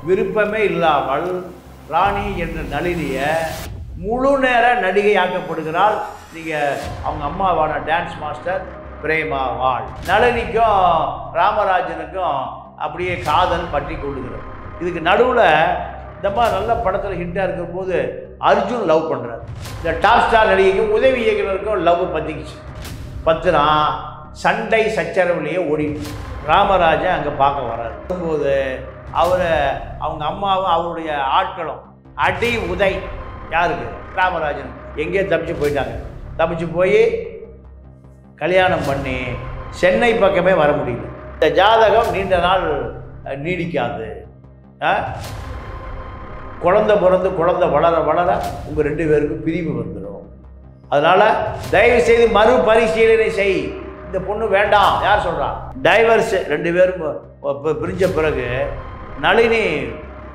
விருப்பமே இல்லாமல் ராணி என்ற நளினியை முழு நேர நடிகையாக்கப்படுகிறாள். நீங்கள் அவங்க அம்மாவான டான்ஸ் மாஸ்டர் பிரேமாவாள். நளினிக்கும் ராமராஜனுக்கும் அப்படியே காதல் பற்றி கொள்ளுகிறது. இதுக்கு நடுவில் இந்த மாதிரி நல்ல படத்தில் ஹிட்டாக இருக்கும்போது அர்ஜுன் லவ் பண்ணுறாரு. இந்த டாப் ஸ்டார் நடிகைக்கும் உதவி இயக்குனருக்கும் லவ் பத்துனா சண்டை சச்சரவுலேயே ஓடிட்டு ராமராஜன் அங்கே பார்க்க வர்றாரு. போது அவங்க அம்மாவும் அவருடைய ஆட்களும் அடி உதை யாருக்கு ராமராஜன் எங்கேயோ தப்பிச்சு போயிட்டாங்க. தப்பிச்சு போய் கல்யாணம் பண்ணி சென்னை பக்கமே வர முடியல. இந்த ஜாதகம் நீண்ட நாள் நீடிக்காது. குழந்தை பிறந்து குழந்தை வளர வளர உங்கள் 2 பேருக்கும் பிரிவு வந்துடும். அதனால் தயவுசெய்து மறுபரிசீலனை செய். இந்த பொண்ணு வேண்டாம். யார் சொல்கிறா? டைவர்ஸ் 2 பேரும் பிரிஞ்ச பிறகு நளினி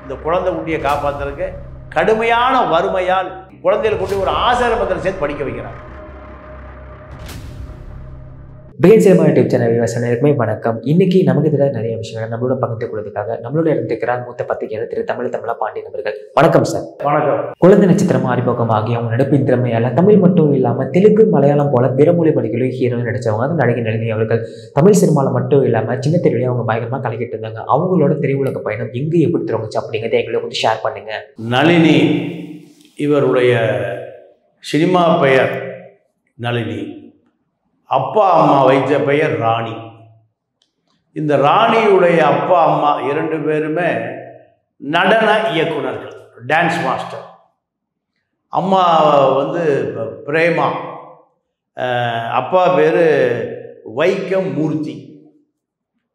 இந்த குழந்தை குட்டியை காப்பாற்றுறதுக்கு கடுமையான வறுமையால் குழந்தைகளை கொண்டு ஒரு ஆசிரமத்தில் சேர்த்து படிக்க வைக்கிறாங்க. பிகேட் சினிமா யூடியூப் சேனல் விவசாயிகளுக்குமே வணக்கம். இன்னைக்கு நமக்கு இதில் நிறைய விஷயங்கள் நம்மளோட பகிர்ந்து கொள்வதற்காக நம்மளோட இருந்திருக்கிறார் மூத்த பத்திரிகையாளர் திரு தமிழா பாண்டியன் அவர்கள். வணக்கம் சார். வணக்கம். குழந்தை நட்சத்திரமா அறிமுகமாகி அவங்க நடிப்பின் திறமையால தமிழ் மட்டும் இல்லாமல் தெலுங்கு மலையாளம் போல பிற மொழி பணிகளும் ஹீரோயின் நடிச்சவங்க அது நடிகை நளினி அவர்கள். தமிழ் சினிமாவில் மட்டும் இல்லாமல் சின்ன திரையிலேயே அவங்க பயங்கரமாக கலக்கிட்டு இருந்தாங்க. அவங்களோட திரையுலக பயணம் எங்கே எப்படி தொடங்குச்சு அப்படிங்கிறத எங்களை கொஞ்சம் ஷேர் பண்ணுங்க. நளினி இவருடைய சினிமா பெயர் நளினி. அப்பா அம்மா வைத்த பெயர் ராணி. இந்த ராணியுடைய அப்பா அம்மா 2 பேருமே நடன இயக்குனர்கள், டான்ஸ் மாஸ்டர். அம்மா பிரேமா, அப்பா பேர் வைக்கம் மூர்த்தி.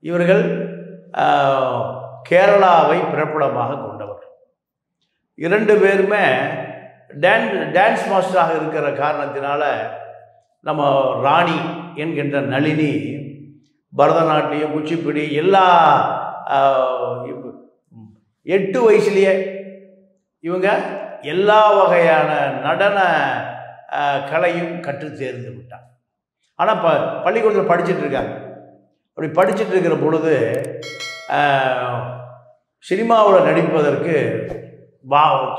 இவர்கள் கேரளாவை பிறப்பிடமாக கொண்டவர். 2 பேருமே டான்ஸ் மாஸ்டராக இருக்கிற காரணத்தினால நம்ம ராணி என்கின்ற நளினி பரதநாட்டியம், குச்சிப்பிடி எல்லா 8 வயசுலேயே இவங்க எல்லா வகையான நடன கலையும் கற்று தேர்ந்து விட்டாங்க. ஆனால் பள்ளிக்கூடத்தில் படிச்சுட்டு இருக்காங்க. அப்படி படிச்சுட்டு இருக்கிற பொழுது சினிமாவில் நடிப்பதற்கு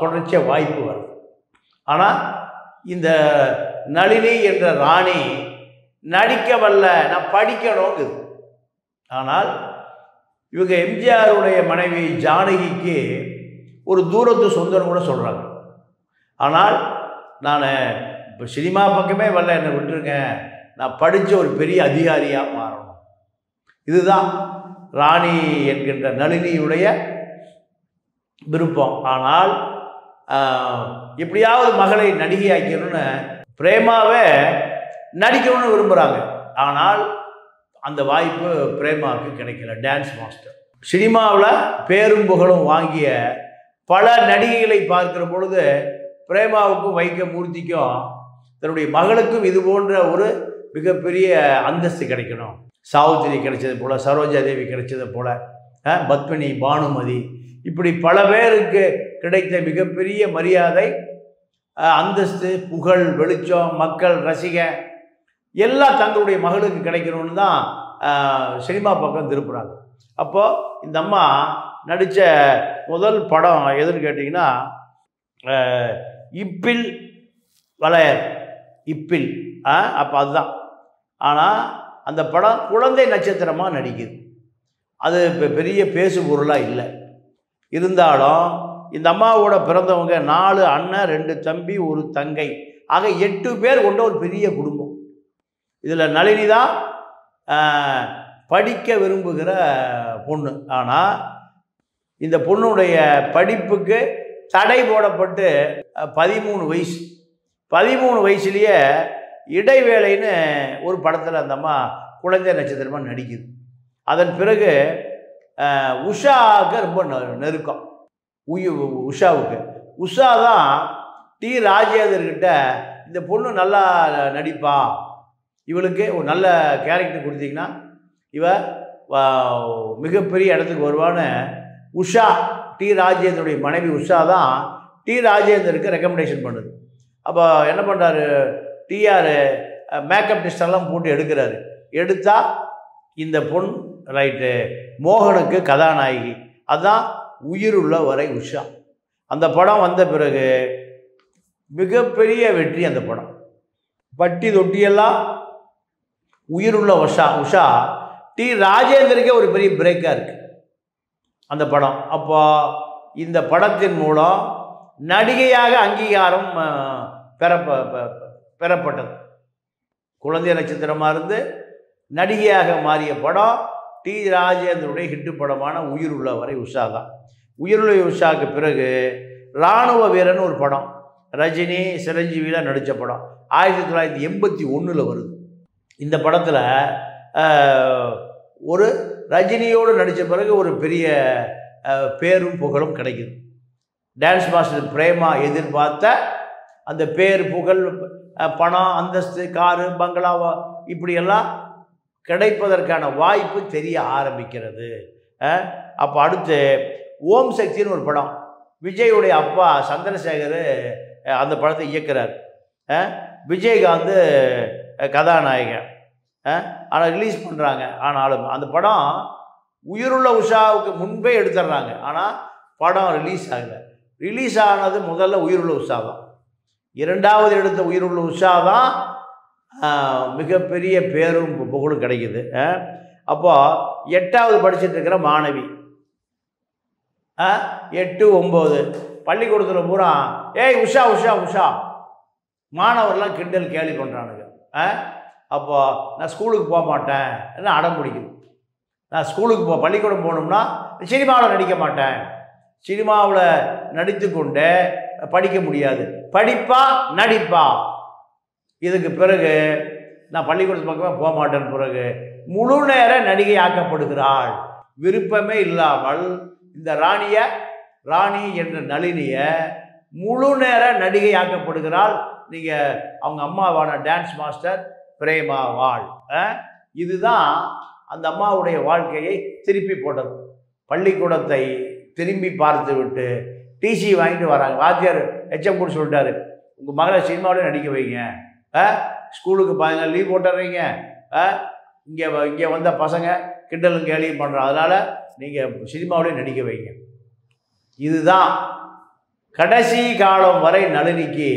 தொடர்ச்சியாக வாய்ப்பு வருது. ஆனால் இந்த நளினி என்ற ராணி நடிக்க வல்ல, நான் படிக்கணுங்குது. ஆனால் இவங்க எம்ஜிஆருடைய மனைவி ஜானகிக்கு ஒரு தூரத்து சொந்தம் கூட சொல்கிறாங்க. ஆனால் நான் இப்போ சினிமா பக்கமே வரல, என்னை விட்டுருங்க, நான் படித்த ஒரு பெரிய அதிகாரியாக மாறணும். இதுதான் ராணி என்கின்ற நளினியுடைய விருப்பம். ஆனால் எப்படியாவது மகளை நடிகையாக்கணும்னு பிரேமாவே நடிக்கணும்னு விரும்புகிறாங்க. ஆனால் அந்த வாய்ப்பு பிரேமாவுக்கு கிடைக்கல. டான்ஸ் மாஸ்டர் சினிமாவில் பேரும் புகழும் வாங்கிய பல நடிகைகளை பார்க்கிற பொழுது பிரேமாவுக்கும் வைக்கம் மூர்த்திக்கும் தன்னுடைய மகளுக்கும் இது போன்ற ஒரு மிகப்பெரிய அந்தஸ்து கிடைக்கணும். சாவித்திரி கிடைச்சது போல், சரோஜா தேவி கிடைச்சது போல், பத்மினி, பானுமதி, இப்படி பல பேருக்கு கிடைத்த மிகப்பெரிய மரியாதை, அந்தஸ்து, புகழ், வெளிச்சம், மக்கள் ரசிக எல்லாம் தங்களுடைய மகளுக்கு கிடைக்கணும்னு தான் சினிமா பக்கம் திருப்புறாங்க. அப்போது இந்த அம்மா நடித்த முதல் படம் எதுன்னு கேட்டிங்கன்னா இப்பில் வளையர், இப்பில். அப்போ அதுதான். ஆனால் அந்த படம் குழந்தை நட்சத்திரமாக நடிக்குது. அது இப்போ பெரிய பேசு பொருளாக இல்லை. இருந்தாலும் இந்த அம்மாவோட பிறந்தவங்க 4 அண்ணன், 2 தம்பி, 1 தங்கை, ஆக 8 பேர் கொண்ட ஒரு பெரிய குடும்பம். இதில் நளினி தான் படிக்க விரும்புகிற பொண்ணு. ஆனால் இந்த பொண்ணுடைய படிப்புக்கு தடை போடப்பட்டு 13 வயசு 13 வயசுலேயே இடைவேளைன்னு ஒரு படத்தில் அந்த அம்மா குழந்தை நட்சத்திரமாக நடிக்குது. அதன் பிறகு உஷாவுக்கு ரொம்ப நெருக்கம். உஷாவுக்கு உஷா தான் டி ராஜேந்தர்கிட்ட இந்த பொண்ணு நல்லா நடிப்பா, இவளுக்கு ஒரு நல்ல கேரக்டர் கொடுத்தீங்கன்னா இவ மிகப்பெரிய இடத்துக்கு வருவான்னு உஷா, டி ராஜேந்தருடைய மனைவி உஷா தான் டி ராஜேந்தருக்கு ரெக்கமெண்டேஷன் பண்ணுது. அப்போ என்ன பண்ணுறாரு, டிஆர் மேக்கப் டெஸ்டெல்லாம் போட்டு எடுக்கிறாரு. எடுத்தால் இந்த பொண் ரைட்டு மோகனுக்கு கதாநாயகி, அதுதான் உயிருள்ள வரை உஷா. அந்த படம் வந்த பிறகு மிகப்பெரிய வெற்றி. அந்த படம் பட்டி தொட்டியெல்லாம் உயிருள்ள உஷா டி ராஜேந்தருக்கே ஒரு பெரிய பிரேக்காக இருக்குது அந்த படம். அப்போ இந்த படத்தின் மூலம் நடிகையாக அங்கீகாரம் பெறப்பட்டது. குழந்தை நட்சத்திரமாக இருந்து நடிகையாக மாறிய படம் டி ராஜேந்தருடைய ஹிட்டு படமான உயிருள்ள வரை உஷா தான். உயிருள்ள உஷாவுக்கு பிறகு இராணுவ வீரன் ஒரு படம், ரஜினி சிரஞ்சீவியில் நடித்த படம், 1981 வருது. இந்த படத்தில் ஒரு ரஜினியோடு நடித்த பிறகு ஒரு பெரிய பேரும் புகழும் கிடைக்குது. டான்ஸ் மாஸ்டர் பிரேமா எதிர்பார்த்த அந்த பேர் புகழ் பணம் அந்தஸ்து காரு பங்களாவா இப்படியெல்லாம் கிடைப்பதற்கான வாய்ப்பு தெரிய ஆரம்பிக்கிறது. அப்போ அடுத்து ஓம் சக்தின்னு ஒரு படம், விஜயுடைய அப்பா சந்திரசேகர் அந்த படத்தை இயக்குறார். விஜயகாந்த் கதாநாயகன். ஆனால் ரிலீஸ் பண்ணுறாங்க. ஆனாலும் அந்த படம் உயிருள்ள உஷாவுக்கு முன்பே எடுத்துடுறாங்க. ஆனால் படம் ரிலீஸ் ஆகலை. ரிலீஸ் ஆனது முதல்ல உயிருள்ள உஷா தான். இரண்டாவது எடுத்த உயிருள்ள உஷா தான் மிகப்பெரிய பேரும் புகழும் கிடைக்குது. அப்போது 8வது படிச்சுட்டு இருக்கிற மாணவி 8, 9 பள்ளிக்கூடத்தில் பூரா ஏய் உஷா உஷா உஷா மாணவர்லாம் கிண்டல் கேலி பண்ணுறானுங்க. அப்போ நான் ஸ்கூலுக்கு போக மாட்டேன் என்ன அடம் பிடிக்குது. நான் ஸ்கூலுக்கு பள்ளிக்கூடம் போகணும்னா சினிமாவில் நடிக்க மாட்டேன், சினிமாவில் நடித்து கொண்டு படிக்க முடியாது, படிப்பா நடிப்பா. இதுக்கு பிறகு நான் பள்ளிக்கூடத்து பக்கமே போக மாட்டேன்னு பிறகு முழு நேர நடிகை ஆக்கப்படுகிறாள். விருப்பமே இல்லாமல் இந்த ராணி என்ற நளினியை முழு நேர நடிகை ஆக்கப்படுகிறாள். நீங்கள் அவங்க அம்மாவான டான்ஸ் மாஸ்டர் பிரேமா வாள். இதுதான் அந்த அம்மாவுடைய வாழ்க்கையை திருப்பி போட்டது. பள்ளிக்கூடத்தை திரும்பி பார்த்து விட்டு டிசி வாங்கிட்டு வராங்க. வாத்தியார் ஹெச்எம் கூட சொல்லிட்டாரு, உங்கள் மகளை சினிமாவிலே நடிக்க வைங்க, ஸ்கூலுக்கு பாருங்க லீவ் போட்டுறீங்க, இங்கே வந்த பசங்க கிண்டலும் கேலியும் பண்ணுறோம், அதனால் நீங்கள் சினிமாவிலே நடிக்க வைங்க. இதுதான் கடைசி காலம் வரை நளினிக்கு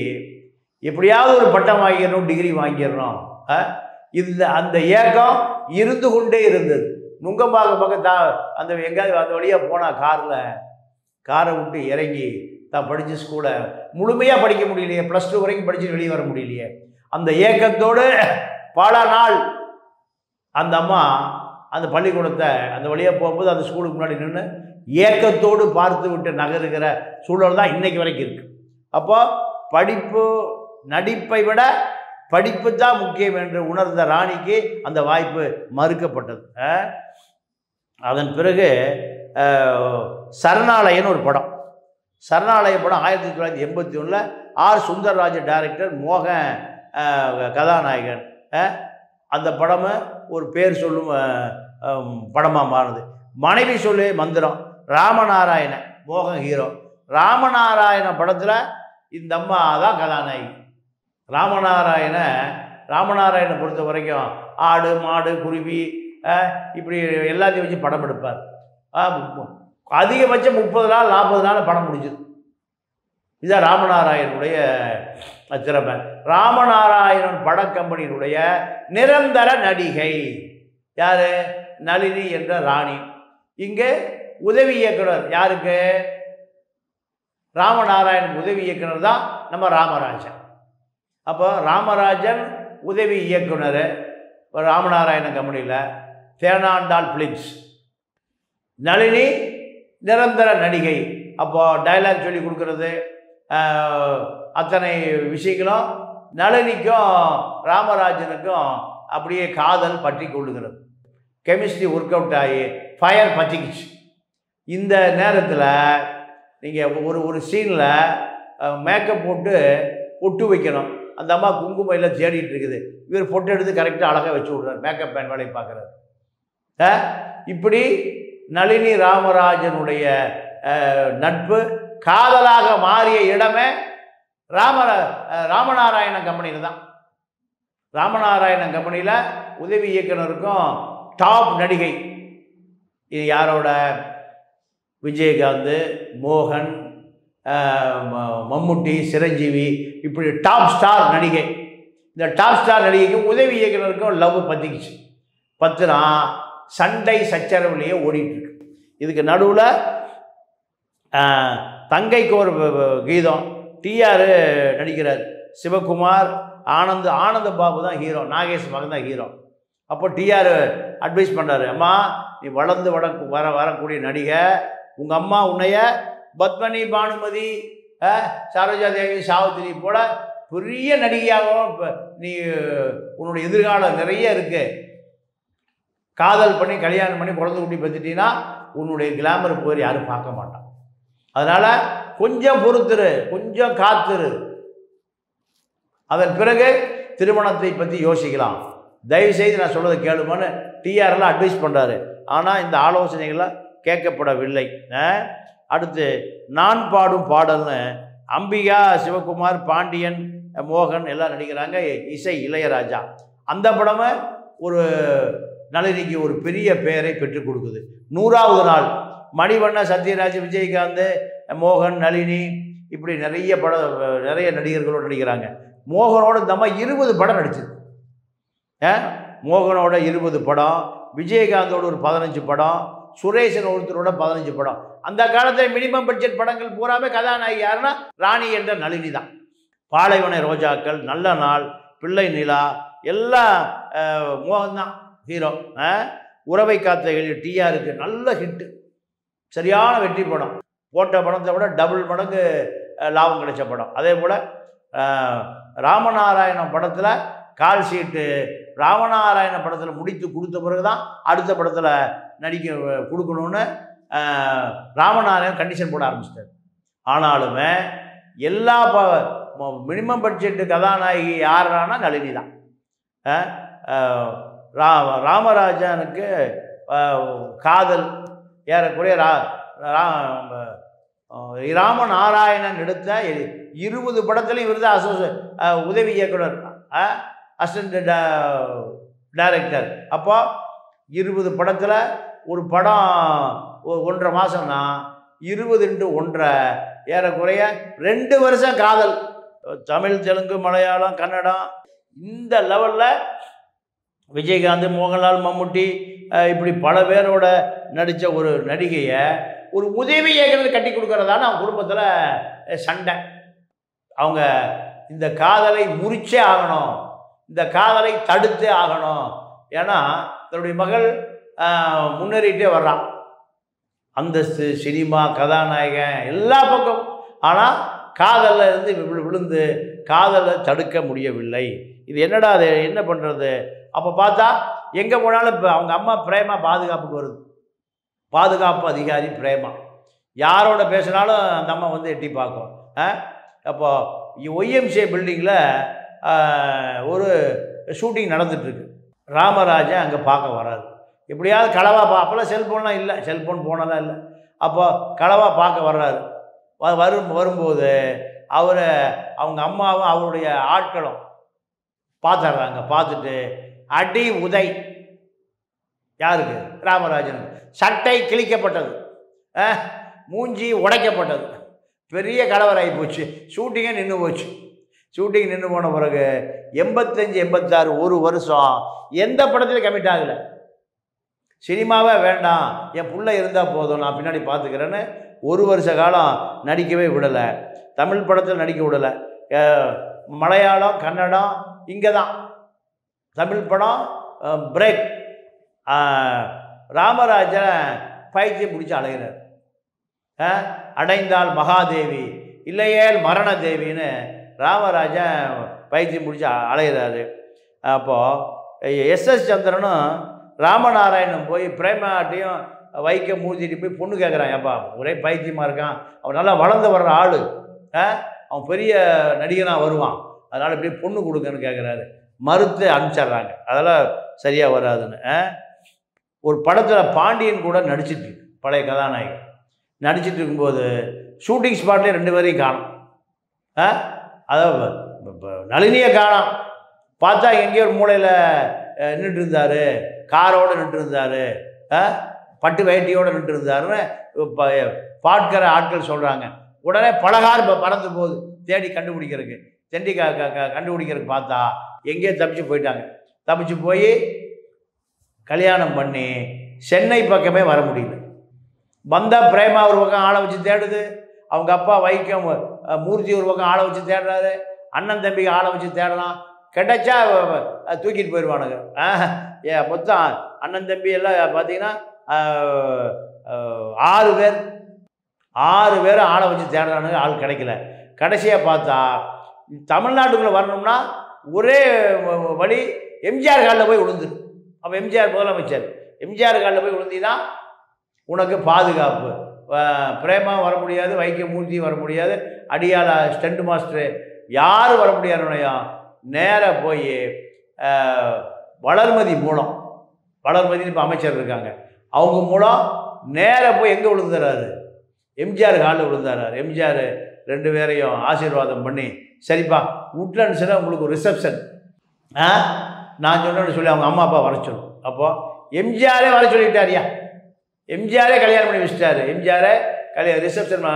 எப்படியாவது ஒரு பட்டம் வாங்கிடணும், டிகிரி வாங்கிடணும். அந்த ஏக்கம் இருந்து கொண்டே இருந்தது. நுங்கம்பாக்கம் பக்கம் அந்த எங்கேயாவது அந்த வழியாக போனால் காரை விட்டு இறங்கி தான் படித்த ஸ்கூலை முழுமையாக படிக்க முடியலையே, +2 வரைக்கும் படித்து வெளியே வர முடியலையே. அந்த ஏக்கத்தோடு பல நாள் அந்த அம்மா அந்த பள்ளிக்கூடத்தை அந்த வழியாக போகும்போது அந்த ஸ்கூலுக்கு முன்னாடி நின்று ஏக்கத்தோடு பார்த்து விட்டு நகருகிற சூழல் தான் இன்றைக்கு வரைக்கும் இருக்குது. அப்போ படிப்பு நடிப்பை விட படிப்பு தான் முக்கியம் என்று உணர்ந்த ராணிக்கு அந்த வாய்ப்பு மறுக்கப்பட்டது. அதன் பிறகு சரணாலயன்னு ஒரு படம், சரணாலய படம் 1981 ஆர் சுந்தர்ராஜ டைரக்டர், மோகன் கதாநாயகன். அந்த படமும் ஒரு பேர் சொல்லும் படமாக மாறுது. மனைவி சொல்லு மந்திரம், ராமநாராயண மோகன் ஹீரோ. ராமநாராயண படத்தில் இந்த அம்மா தான் கதாநாயகி. ராமநாராயணை பொறுத்த வரைக்கும் ஆடு மாடு குருவி இப்படி எல்லாத்தையும் வச்சு படம் எடுப்பார். அதிகபட்சம் 30 நாள் 40 நாள் படம் முடிஞ்சுது. இதுதான் ராமநாராயணனுடைய திறமை. ராமநாராயணன் படக்கம்பெனியினுடைய நிரந்தர நடிகை யார்? நளினி என்ற ராணி. இங்கே உதவி இயக்குனர் யாருக்கு? ராமநாராயணன் உதவி இயக்குனர் தான் நம்ம ராமராஜன். அப்போ ராமராஜன் உதவி இயக்குனர் ராமநாராயணன் கம்பெனியில், தேனாண்டாள் ஃபிலிம்ஸ். நளினி நிரந்தர நடிகை. அப்போது டைலாக் சொல்லி கொடுக்கறது அத்தனை விஷயங்களும் நளினிக்கும் ராமராஜனுக்கும் அப்படியே காதல் பற்றி கொள்ளுகிறது. கெமிஸ்ட்ரி ஒர்க் அவுட் ஆகி ஃபயர் பற்றிக்கிச்சு. இந்த நேரத்தில் நீங்கள் ஒரு சீனில் மேக்கப் போட்டு பொட்டு வைக்கணும். அந்த அம்மா குங்குமம் எல்லாம் தேடிட்டு இருக்குது. இவர் பொட்டு எடுத்து கரெக்டாக அழகாக வச்சு விட்றாரு, மேக்கப் மேன் வேலையை பார்க்குறாரு. இப்படி நளினி ராமராஜனுடைய நட்பு காதலாக மாறிய இடமே ராமநாராயணன் கம்பெனியில் தான். ராமநாராயணன் கம்பெனியில் உதவி இயக்குனருக்கும் டாப் நடிகை இது யாரோட? விஜயகாந்த், மோகன், மம்முட்டி, சிரஞ்சீவி, இப்படி டாப் ஸ்டார் நடிகை. இந்த டாப் ஸ்டார் நடிகைக்கும் உதவி இயக்குனருக்கும் லவ் பற்றிக்குச்சு. பத்துனா சண்டை சச்சரவுலேயே ஓடிட்டுருக்கு. இதுக்கு நடுவில் தங்கைக்கு ஒரு கீதம், டிஆர் நடிக்கிறார், சிவகுமார், ஆனந்த பாபு தான் ஹீரோ, நாகேஷ் மகன் தான் ஹீரோ. அப்போ டிஆர் அட்வைஸ் பண்ணுறாரு, அம்மா நீ வளர்ந்து வரக்கூடிய நடிகை, உங்கள் அம்மா உன்னைய பத்மினி, பானுமதி, சரோஜா தேவி, சாவித்திரி போல பெரிய நடிகையாகவும் நீ உன்னுடைய எதிர்காலம் நிறைய இருக்குது. காதல் பண்ணி கல்யாணம் பண்ணி குழந்தை குட்டி பெற்றுட்டீங்கன்னா உன்னுடைய கிளாமர் போய் யாரும் பார்க்க மாட்டான். அதனால் கொஞ்சம் பொறுத்துரு, கொஞ்சம் காத்துரு, அதன் பிறகு திருமணத்தை பற்றி யோசிக்கலாம், தயவுசெய்து நான் சொல்கிறத கேளுமான்னு டிஆர்லாம் அட்வைஸ் பண்ணுறாரு. ஆனால் இந்த ஆலோசனைகள்லாம் கேட்கப்படவில்லை. அடுத்து நான் பாடும் பாடல்னு அம்பிகா, சிவகுமார், பாண்டியன், மோகன் எல்லாம் நடிக்கிறாங்க. இசை இளையராஜா. அந்த படமே ஒரு நளினிக்கு ஒரு பெரிய பெயரை பெற்றுக் கொடுக்குது. 100வது நாள் மணிவண்ண, சத்யராஜ், விஜயகாந்த், மோகன், நளினி, இப்படி நிறைய நடிகர்களோடு நடிக்கிறாங்க. மோகனோட நம்ம 20 படம் நடிச்சது. மோகனோட 20 படம், விஜயகாந்தோட ஒரு 15 படம், சுரேஷன் ஒருத்தரோட 15 படம். அந்த காலத்தில் மினிமம் பட்ஜெட் படங்கள் பூராமே கதாநாயகி யாருன்னா ராணி என்ற நளினி தான். பாலைவன ரோஜாக்கள், நல்ல நாள், பிள்ளை நிலா எல்லாம் மோகன் தான் ஹீரோ. உறவை காத்தைகள் டிஆருக்கு நல்ல ஹிட்டு, சரியான வெற்றி படம். போட்ட படத்தை விட டபுள் மடங்கு லாபம் கிடைச்ச படம். அதே போல் ராமநாராயணம் படத்தில் கால் ஷீட்டு, ராமநாராயண படத்தில் முடித்து கொடுத்த பிறகு தான் அடுத்த படத்தில் நடிக்க கொடுக்கணும்னு ராமநாராயணன் கண்டிஷன் போட ஆரம்பிச்சிட்டார். ஆனாலுமே எல்லா மினிமம் பட்ஜெட்டு கதாநாயகி யாரானா நளினி தான். ராமராஜனுக்கு காதல் ஏறக்குறைய ராமநாராயணன் எடுத்த 20 படத்துலையும் இவர் தான் உதவி இயக்குனர், அசிஸ்டன்ட் டைரக்டர். அப்போ 20 படத்தில் ஒரு படம் 1.5 மாதம்னா 20x1 ஏறக்குறைய 2 வருஷம் காதல். தமிழ், தெலுங்கு, மலையாளம், கன்னடம் இந்த லெவலில் விஜயகாந்த், மோகன்லால், மம்முட்டி இப்படி பல பேரோட நடித்த ஒரு நடிகையை ஒரு உதவி இயக்குனர் கட்டி கொடுக்கறதான அவங்க குடும்பத்தில் சண்டை. அவங்க இந்த காதலை முறிச்சே ஆகணும், இந்த காதலை தடுத்தே ஆகணும். ஏன்னா தன்னுடைய மகள் முன்னேறிட்டே வர்றான், அந்தஸ்து, சினிமா, கதாநாயகன் எல்லா பக்கம். ஆனால் காதலில் இருந்து விழுந்து காதலை தடுக்க முடியவில்லை. இது என்னடா, அது என்ன பண்ணுறது? அப்போ பார்த்தா எங்கே போனாலும் இப்போ அவங்க அம்மா பிரேமா பாதுகாப்புக்கு வருது. பாதுகாப்பு அதிகாரி பிரேமா யாரோட பேசினாலும் அந்த அம்மா வந்து எட்டி பார்க்கும். அப்போ ஒய்எம்சிஏ பில்டிங்கில் ஒரு ஷூட்டிங் நடந்துகிட்ருக்கு. ராமராஜன் அங்கே பார்க்க வராது. எப்படியாவது களவா அப்போல்லாம் செல்ஃபோன்லாம் இல்லை, செல்ஃபோன் போனலாம் இல்லை. அப்போ களவா பார்க்க வர்றாரு. வரும்போது அவங்க அம்மாவும் அவருடைய ஆட்களும் பார்த்துட்றாங்க. பார்த்துட்டு அடி உதை யாருக்கு? ராமராஜனுக்கு. சட்டை கிழிக்கப்பட்டது, மூஞ்சி உடைக்கப்பட்டது, பெரிய கலவராகி போச்சு. ஷூட்டிங்கே நின்று போச்சு. ஷூட்டிங் நின்று போன பிறகு 85, 86 1 வருஷம் எந்த படத்துலையும் கமிட் ஆகலை. சினிமாவே வேண்டாம், என் பிள்ளை இருந்தால் போதும், நான் பின்னாடி பார்த்துக்கிறேன்னு 1 வருஷ காலம் நடிக்கவே விடலை. தமிழ் படத்தில் நடிக்க விடலை. மலையாளம், கன்னடம் இங்கே தான். தமிழ் படம் பிரேக். ராமராஜன் பைத்தியம் பிடிச்சி அலைகிறார். அடைந்தால் மகாதேவி, இல்லையேல் மரண தேவின்னு ராமராஜன் பைத்தியம் பிடிச்சி அலைகிறாரு. அப்போது எஸ்எஸ் சந்திரனும் ராமநாராயணன் போய் பிரேமாட்டையும் வைக்க மூழ்கிட்டு போய் பொண்ணு கேட்குறான். ஏப்பா ஒரே பைத்தியமாக இருக்கான், அவன் நல்லா வளர்ந்து வர்ற ஆள், அவன் பெரிய நடிகனாக வருவான், அதனால் இப்படி பொண்ணு கொடுங்கன்னு கேட்குறாரு. மறுத்து அனுப்பிச்சிட்றாங்க, அதெல்லாம் சரியாக வராதுன்னு. ஒரு படத்தில் பாண்டியன் கூட நடிச்சிட்டு இருக்கு, பழைய கதாநாயகன் நடிச்சிட்டு இருக்கும்போது ஷூட்டிங் ஸ்பாட்லேயே 2 பேரையும் காணும். அதாவது நளினியை காணோம். பார்த்தா எங்கேயோ ஒரு மூலையில் நின்றுட்டு இருந்தார், காரோடு நின்றுட்டு இருந்தார். பட்டு வேட்டியோடு நின்று இருந்தாருன்னு பார்க்கிற ஆட்கள் சொல்கிறாங்க. உடனே பலகார் பறந்து போகுது தேடி கண்டுபிடிக்கிறதுக்கு. தேடி கண்டுபிடிக்கிறதுக்கு பார்த்தா எங்கேயோ தப்பிச்சு போயிட்டாங்க. தப்பிச்சு போய் கல்யாணம் பண்ணி சென்னை பக்கமே வர முடியல. வந்தால் பிரேமா ஒரு பக்கம் ஆளை வச்சு தேடுது, அவங்க அப்பா வைக்கம் மூர்த்தி ஒரு பக்கம் ஆளை வச்சு தேடுறாரு, அண்ணன் தம்பிக்கு ஆளை வச்சு தேடலாம், கிடைச்சா தூக்கிட்டு போயிடுவானுங்க. மொத்தம் அண்ணன் தம்பி எல்லாம் பார்த்தீங்கன்னா 6 பேர் ஆளை வச்சு தேடுறானுங்க, ஆள் கிடைக்கல. கடைசியாக பார்த்தா தமிழ்நாட்டுக்குள்ளே வரணும்னா ஒரே வழி எம்ஜிஆர் காலில் போய் விழுந்துரு. அப்போ எம்ஜிஆர் முதலமைச்சர், எம்ஜிஆர் காலில் போய் விழுந்தீங்கன்னா உனக்கு பாதுகாப்பு. பிரேமா வர முடியாது, வைக்கமூர்த்தி வர முடியாது, அடியால ஸ்டண்ட் மாஸ்டரு யாரும் வர முடியாதுனையா. நேராக போய் வளர்மதி மூலம், வளர்மதினு இப்போ அமைச்சர் இருக்காங்க, அவங்க மூலம் நேராக போய் எங்கே விழுந்துறாரு, எம்ஜிஆர் காலில் விழுந்தாரார். எம்ஜிஆர் 2 பேரையும் ஆசீர்வாதம் பண்ணி, சரிப்பா உட்லன்னு சொன்னால் உங்களுக்கு ஒரு ரிசப்ஷன் நான் சொன்னேன்னு சொல்லி அவங்க அம்மா அப்பா வர சொல்லணும். அப்போது எம்ஜிஆரே வர சொல்லிட்டாரியா, எம்ஜிஆரே கல்யாணம் பண்ணி வச்சுட்டாரு, எம்ஜிஆரே ரிசப்ஷன்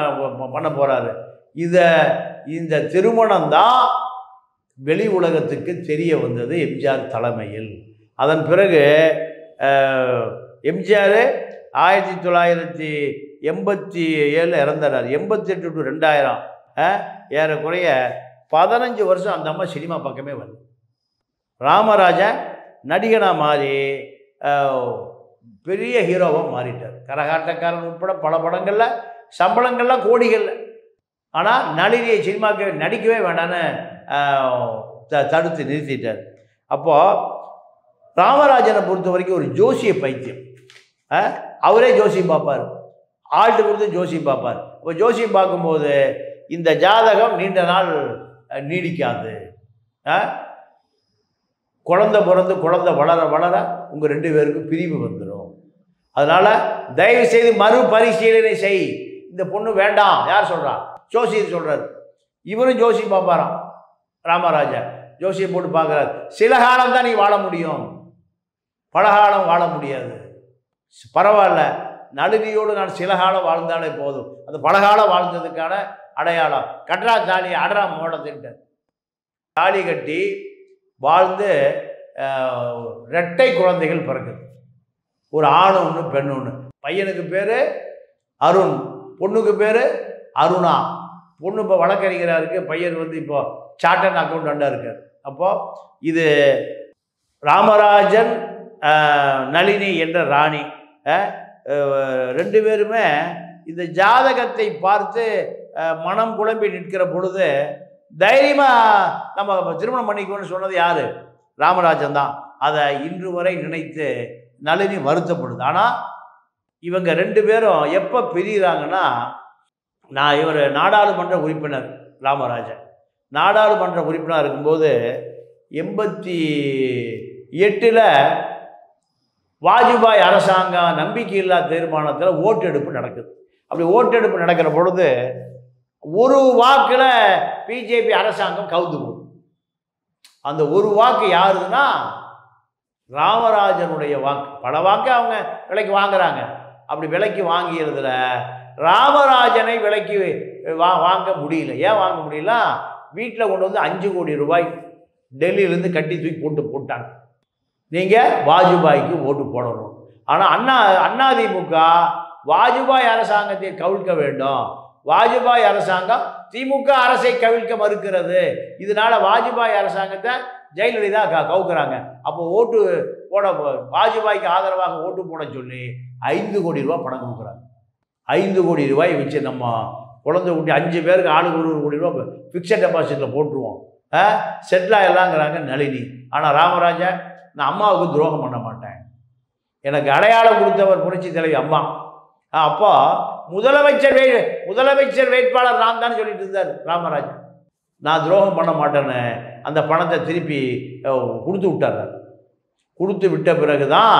பண்ண போகிறாரு. இந்த திருமணம் தான் வெளி உலகத்துக்கு தெரிய வந்தது எம்ஜிஆர் தலைமையில். அதன் பிறகு எம்ஜிஆர் 1987 இறந்துறார். 88 to 2000 ஏறக்குறைய 15 வருஷம் அந்த அம்மா சினிமா பக்கமே வந்து. ராமராஜன் நடிகனாக மாறி பெரிய ஹீரோவாக மாறிட்டார். கரகாட்டக்காரன் உட்பட பல படங்களில் சம்பளங்கள்லாம் கோடிகள். ஆனால் நளினியை சினிமாக்கு நடிக்கவே வேண்டான்னு தடுத்து நிறுத்திட்டார். அப்போது ராமராஜனை பொறுத்த வரைக்கும் ஒரு ஜோசிய பைத்தியம். அவரே ஜோசியம் பார்ப்பார், ஆள்கிட்ட கொடுத்து ஜோசியம் பார்ப்பார். இப்போ ஜோசியம் பார்க்கும்போது இந்த ஜாதகம் நீண்ட நாள் நீடிக்காது, குழந்தை பிறந்து குழந்தை வளர வளர உங்கள் 2 பேருக்கும் பிரிவு வந்துடும், அதனால் தயவு செய்து மறுபரிசீலனை செய், இந்த பொண்ணு வேண்டாம். யார் சொல்கிறா? ஜோசியர் சொல்கிறார். இவரும் ஜோசியம் பார்ப்பாராம். ராமராஜா ஜோசியம் போட்டு பார்க்குறாரு. சில காலம் தான் நீ வாழ முடியும், பல காலம் வாழ முடியாது. பரவாயில்ல, நளினியோடு நான் சில காலம் வாழ்ந்தாலே போதும், அந்த பல காலம் வாழ்ந்ததுக்கான அடையாளம் கட்டுறா தாலி அடரா மோடத்திட்ட தாலி கட்டி வாழ்ந்து 2 குழந்தைகள் பிறக்குது. ஒரு ஆண் ஒன்று பெண் ஒன்று. பையனுக்கு பேர் அருண், பொண்ணுக்கு பேர் அருணா. பொண்ணு இப்போ வழக்கறிஞராக இருக்குது, பையன் வந்து இப்போ சார்ட்டர்ட் அக்கௌண்டண்டாக இருக்கார். அப்போது இது ராமராஜன் நளினி என்ற ராணி 2 பேருமே இந்த ஜாதகத்தை பார்த்து மனம் குழம்பி நிற்கிற பொழுது தைரியமாக நம்ம திருமணம் பண்ணிக்கணும்னு சொன்னது யார்? ராமராஜன் தான். அதை இன்று வரை நினைத்து நளினி வருத்தப்படுது. ஆனால் இவங்க 2 பேரும் எப்போ பிரிகிறாங்கன்னா, இவர் நாடாளுமன்ற உறுப்பினர் ராமராஜன். நாடாளுமன்ற உறுப்பினர் இருக்கும்போது 88 வாஜ்பாய் அரசாங்கம் நம்பிக்கையில்லா தீர்மானத்தில் ஓட்டெடுப்பு நடக்குது. அப்படி ஓட்டெடுப்பு நடக்கிற பொழுது ஒரு வாக்கில் பிஜேபி அரசாங்கம் கவுந்து போகுது. அந்த ஒரு வாக்கு யாருதுன்னா ராமராஜனுடைய வாக்கு. பல வாக்கு அவங்க விலைக்கு வாங்குறாங்க. அப்படி விலைக்கு வாங்கியதில் ராமராஜனை விலைக்கு வாங்க முடியல. ஏன் வாங்க முடியல? வீட்டில் கொண்டு வந்து 5 கோடி ரூபாய் டெல்லியிலேருந்து கட்டி தூக்கி போட்டாங்க. நீங்கள் வாஜ்பாய்க்கு ஓட்டு போடணும். ஆனால் அதிமுக வாஜ்பாய் அரசாங்கத்தை கவிழ்க்க வேண்டும், வாஜ்பாய் அரசாங்கம் திமுக அரசை கவிழ்க்க மறுக்கிறது, இதனால் வாஜ்பாய் அரசாங்கத்தை ஜெயலலிதா கவுக்குறாங்க. அப்போ ஓட்டு போட வாஜ்பாய்க்கு ஆதரவாக ஓட்டு போட சொல்லி 5 கோடி ரூபா பணம் கொடுக்குறாங்க. 5 கோடி ரூபாய் வச்சு நம்ம குழந்தை குட்டி 5 பேருக்கு ஆளுக்கு 1 கோடி ரூபா ஃபிக்ஸட் டெபாசிட்டில் போட்டுருவோம், செட்டில் ஆகிடலாங்கிறாங்க நளினி. ஆனால் ராமராஜா, நான் அம்மாவுக்கு துரோகம் பண்ண மாட்டேன், எனக்கு அடையாளம் கொடுத்தவர் புரட்சி தலைவி அம்மா. அப்போ முதலமைச்சர் வேட்பாளர் நான் தான் சொல்லிட்டு இருந்தார் ராமராஜா. நான் துரோகம் பண்ண மாட்டேன்னு அந்த பணத்தை திருப்பி கொடுத்து விட்டார். கொடுத்து விட்ட பிறகு தான்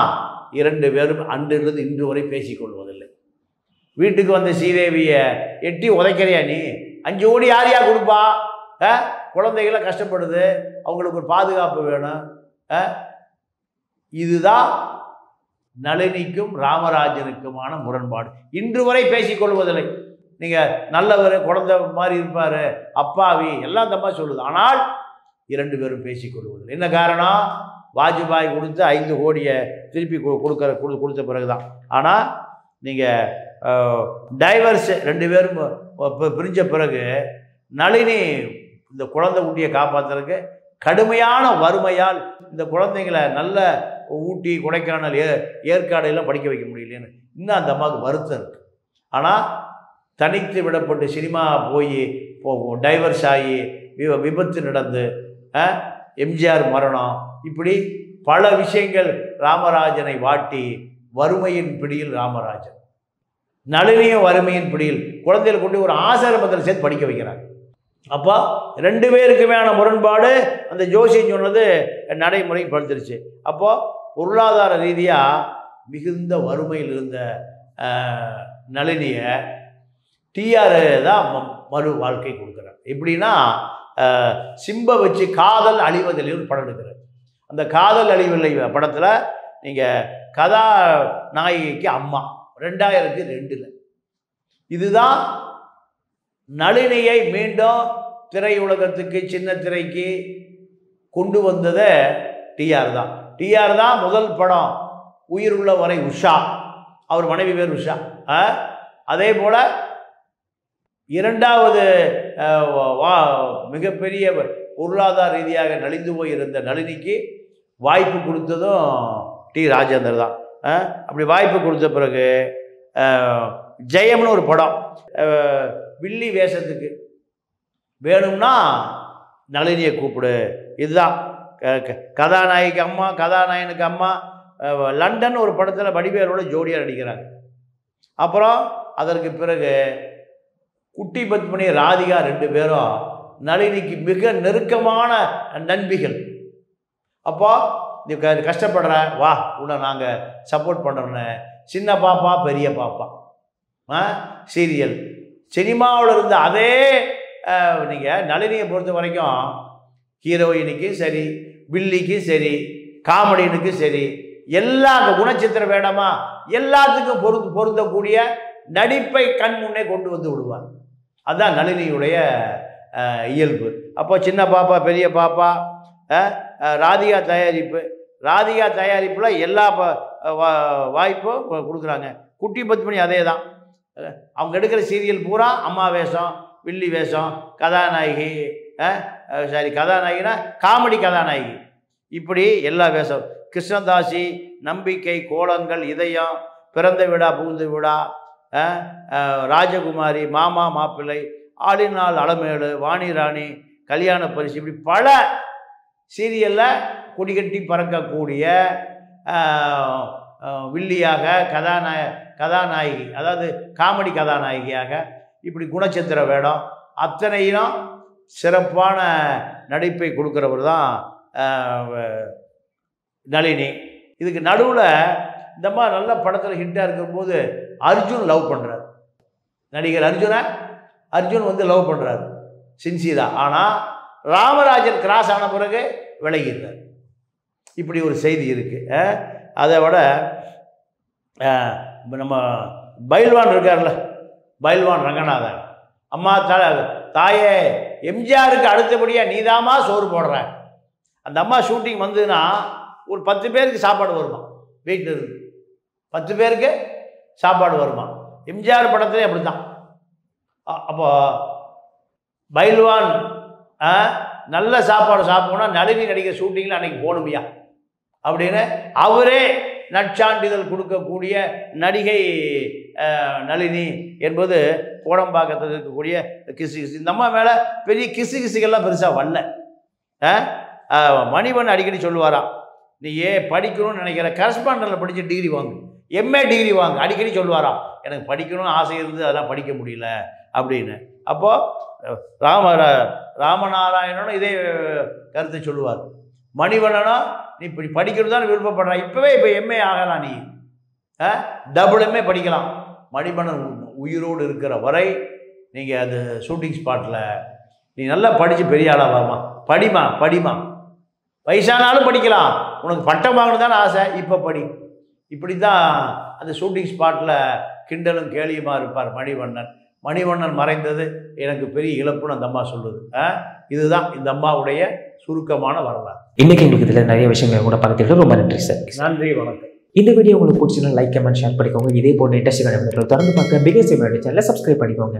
2 பேரும் அன்றிலிருந்து இன்று வரை பேசிக்கொள்வதில்லை. வீட்டுக்கு வந்த ஸ்ரீதேவியை எட்டி உதைக்கிறியா நீ? 5 கோடி யார் கொடுப்பா? குழந்தைகளை கஷ்டப்படுது, அவங்களுக்கு ஒரு பாதுகாப்பு வேணும். இதுதான் நளினிக்கும் ராமராஜனுக்குமான முரண்பாடு. இன்று வரை பேசிக்கொள்வதில்லை. நீங்கள் நல்லவர், குழந்தை மாதிரி இருப்பார், அப்பாவி எல்லாம் தம்மா சொல்லுது. ஆனால் 2 பேரும் பேசிக்கொள்வதில்லை. என்ன காரணம்? வாஜ்பாய் கொடுத்து 5 கோடியை திருப்பி கொடுத்த பிறகு தான். ஆனால் நீங்கள் டைவர்ஸ் 2 பேரும் பிரிஞ்ச பிறகு நளினி இந்த குழந்தை குட்டியை காப்பாற்றுறதுக்கு கடுமையான வறுமையால் இந்த குழந்தைங்களை நல்ல ஊட்டி, கொடைக்கானல், ஏற்காடையெல்லாம் படிக்க வைக்க முடியலன்னு இன்னும் அந்த அம்மாவுக்கு வருத்தம் இருக்குது. ஆனால் தனித்து விடப்பட்டு சினிமா போய் டைவர்ஸ் ஆகி விபத்து நடந்து எம்ஜிஆர் மரணம், இப்படி பல விஷயங்கள் ராமராஜனை வாட்டி வறுமையின் பிடியில் ராமராஜன், நளினியும் வறுமையின் பிடியில் குழந்தைகள் கொண்டு ஒரு ஆசிரமத்தில் சேர்த்து படிக்க வைக்கிறாங்க. அப்போ 2 பேருக்குமையான முரண்பாடு அந்த ஜோசியம் சொன்னது நடைமுறைப்படுத்திருச்சு. அப்போது பொருளாதார ரீதியாக மிகுந்த வறுமையில் இருந்த நளினியை டிஆர் தான் மறு வாழ்க்கை கொடுக்குறார். எப்படின்னா சிம்பை வச்சு காதல் அழிவதில்லை ஒரு படம் எடுக்கிறார். அந்த காதல் அழிவில்லை படத்தில் நீங்கள் கதாநாயகிக்கு அம்மா 2002 இதுதான் நளினியை மீண்டும் திரையுலகத்துக்கு, சின்ன திரைக்கு கொண்டு வந்ததை டிஆர் தான். டிஆர் தான் முதல் படம் உயிருள்ள வரை உஷா, அவர் மனைவி பேர் உஷா. அதே போல் 2வது மிகப்பெரிய பொருளாதார ரீதியாக நலிந்து போயிருந்த நளினிக்கு வாய்ப்பு கொடுத்ததும் டி ராஜேந்தர் தான். அப்படி வாய்ப்பு கொடுத்த பிறகு ஜெயம்னு ஒரு படம், வில்லி வேஷத்துக்கு வேணும்னா நளினியை கூப்பிடு, இதுதான் கதாநாயகிக்கு அம்மா, கதாநாயகனுக்கு அம்மா. லண்டன் ஒரு படத்தில் வடிவேலோட ஜோடியாக நடிக்கிறாங்க. அப்புறம் அதற்கு பிறகு குட்டி பத்மினி, ராதிகா 2 பேரும் நளினிக்கு மிக நெருக்கமான நண்பிகள். அப்போ நீ கஷ்டப்படுற, வா உன்னை நாங்கள் சப்போர்ட் பண்ணுறோன்னு சின்ன பாப்பா பெரிய பாப்பா சீரியல் சினிமாவில் இருந்த அதே நீங்கள் நளினியை பொறுத்த வரைக்கும் ஹீரோயினுக்கும் சரி, வில்லிக்கும் சரி, காமெடியனுக்கும் சரி, எல்லா குணச்சித்திர வேடமா எல்லாத்துக்கும் பொருந்தக்கூடிய நடிப்பை கண் முன்னே கொண்டு வந்து விடுவார். அதுதான் நளினியுடைய இயல்பு. அப்போ சின்ன பாப்பா பெரிய பாப்பா, ராதிகா தயாரிப்பு, ராதிகா தயாரிப்பில் எல்லா வாய்ப்பும் கொடுக்குறாங்க. குட்டி பத்மினி அதே தான். அவங்க எடுக்கிற சீரியல் பூரா அம்மா வேஷம், வில்லி வேஷம், கதாநாயகி, கதாநாயகினா காமெடி கதாநாயகி, இப்படி எல்லா வேஷம். கிருஷ்ணதாசி, நம்பிக்கை, கோலங்கள், இதயம், பிறந்த விடா புகுந்து விடா, ராஜகுமாரி, மாமா மாப்பிள்ளை, ஆளினால் அலமேலு, வாணி ராணி, கல்யாண பரிசு, இப்படி பல சீரியலில் கொடிகட்டி பறக்கக்கூடிய வில்லியாக, கதாநாயகி, அதாவது காமெடி கதாநாயகியாக, இப்படி குணச்சித்திர வேடம் அத்தனையும் சிறப்பான நடிப்பை கொடுக்குறவர் தான் நளினி. இதுக்கு நடுவில் இந்த மாதிரி நல்ல படத்தில் ஹிட்டாக இருக்கும்போது அர்ஜுன் லவ் பண்ணுறார். நடிகர் அர்ஜுன் வந்து லவ் பண்ணுறாரு சின்சியரா. ஆனால் ராமராஜன் கிராஸ் ஆன பிறகு விலகிடுறார். இப்படி ஒரு செய்தி இருக்குது. அதை விட நம்ம பைல்வான் இருக்கார்ல, பைல்வான் ரங்கநாதன், அம்மா தாயே எம்ஜிஆருக்கு அடுத்தபடியாக நீதாமா சோறு போடுற. அந்த அம்மா ஷூட்டிங் வந்ததுன்னா ஒரு 10 பேருக்கு சாப்பாடு வருமா, வீட்டில் இருந்து 10 பேருக்கு சாப்பாடு வருமா. எம்ஜிஆர் படத்துலேயே அப்படி தான். அப்போ பைல்வான் நல்ல சாப்பாடு சாப்பிடணும்னா நளினி நடிக்கிற ஷூட்டிங்கில் அன்றைக்கி போகணுமையா அப்படின்னு அவரே நற்சான்றிதழ் கொடுக்கக்கூடிய நடிகை நளினி என்பது கோடம்பாக்கத்தில் இருக்கக்கூடிய கிசு. இந்த அம்மா மேலே பெரிய கிசுகள்லாம் பெருசாக வரல. மணிவன் அடிக்கடி சொல்லுவாராம், நீ படிக்கணும்னு நினைக்கிற கரஸ்பாண்டனில் படித்து டிகிரி வாங்கு, எம்ஏ டிகிரி வாங்கு, அடிக்கடி சொல்லுவாராம். எனக்கு படிக்கணும்னு ஆசை இருந்து அதெல்லாம் படிக்க முடியல அப்படின்னு. அப்போது ராமநாராயணனும் இதே கருத்தை சொல்லுவார். மணிவண்ணனும் நீ இப்படி படிக்கிறது தான் விருப்பப்படுற, இப்போ எம்ஏ ஆகலாம், நீ டபுள் எம்ஏ படிக்கலாம். மணிவண்ணன் உயிரோடு இருக்கிற வரை நீங்கள் அந்த ஷூட்டிங் ஸ்பாட்டில் நீ நல்லா படித்து பெரிய ஆளாக வாமா, படிமா, வயசானாலும் படிக்கலாம், உனக்கு பட்டம் வாங்கணும் தானே ஆசை, இப்போ படி, இப்படி தான் அந்த ஷூட்டிங் ஸ்பாட்டில் கிண்டலும் கேலியுமாக இருப்பார் மணிவண்ணன். மணிவண்ணன் மறைந்தது எனக்கு பெரிய இழப்புன்னு அந்த அம்மா சொல்லுது. இதுதான் இந்த அம்மாவுடைய சுருக்கமான வரலாறு. இன்னைக்கு எங்களுக்கு இதில் நிறைய விஷயங்களை கூட பார்த்துட்டு ரொம்ப நன்றி சார். நன்றி, வணக்கம். இந்த வீடியோ உங்களுக்கு பிடிச்சிருந்தா லைக், கமெண்ட், ஷேர் பண்ணிக்கோங்க. இதே போன்ற இன்ட்ரெஸ்டிங்கான வீடியோக்களை தொடர்ந்து பார்க்க பிகேஎஸ் சேனலை சப்ஸ்கிரைப் பண்ணிக்கோங்க.